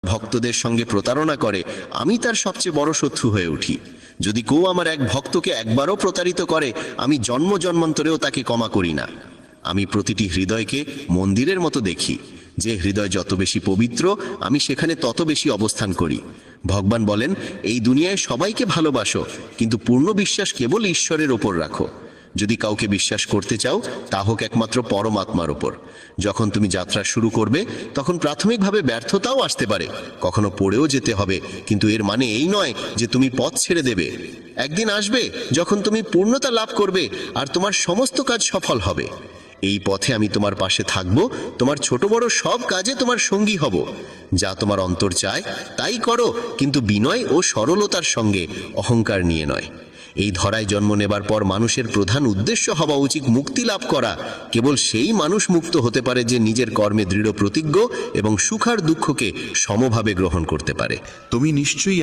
ভক্তদের সঙ্গে প্রতারণা করে আমি তার সবচেয়ে বড় শত্রু হয়ে উঠি। যদি কেউ আমার এক ভক্তকে একবারও প্রতারিত করে আমি জন্ম জন্মান্তরেও তাকে ক্ষমা করি না। আমি প্রতিটি হৃদয়কে মন্দিরের মতো দেখি। যে হৃদয় যত বেশি পবিত্র আমি সেখানে তত বেশি অবস্থান করি। ভগবান বলেন, এই দুনিয়ায় সবাইকে ভালোবাসো, কিন্তু পূর্ণ বিশ্বাস কেবল ঈশ্বরের ওপর রাখো। যদি কাউকে বিশ্বাস করতে চাও তা হোক একমাত্র পরমাত্মার ওপর। যখন তুমি যাত্রা শুরু করবে তখন প্রাথমিকভাবে ব্যর্থতাও আসতে পারে, কখনো পড়েও যেতে হবে, কিন্তু এর মানে এই নয় যে তুমি পথ ছেড়ে দেবে। একদিন আসবে যখন তুমি পূর্ণতা লাভ করবে আর তোমার সমস্ত কাজ সফল হবে। এই পথে আমি তোমার পাশে থাকব, তোমার ছোট বড় সব কাজে তোমার সঙ্গী হব। যা তোমার অন্তর চায় তাই করো, কিন্তু বিনয় ও সরলতার সঙ্গে, অহংকার নিয়ে নয়। এই ধরায় জন্ম নেবার পর মানুষের প্রধান উদ্দেশ্য হওয়া উচিত মুক্তি লাভ করা। কেবল সেই মানুষ মুক্ত হতে পারে যে নিজের কর্মে দৃঢ় প্রতিজ্ঞ এবং সুখ আর দুঃখকে সমভাবে গ্রহণ করতে পারে। তুমি নিশ্চয়ই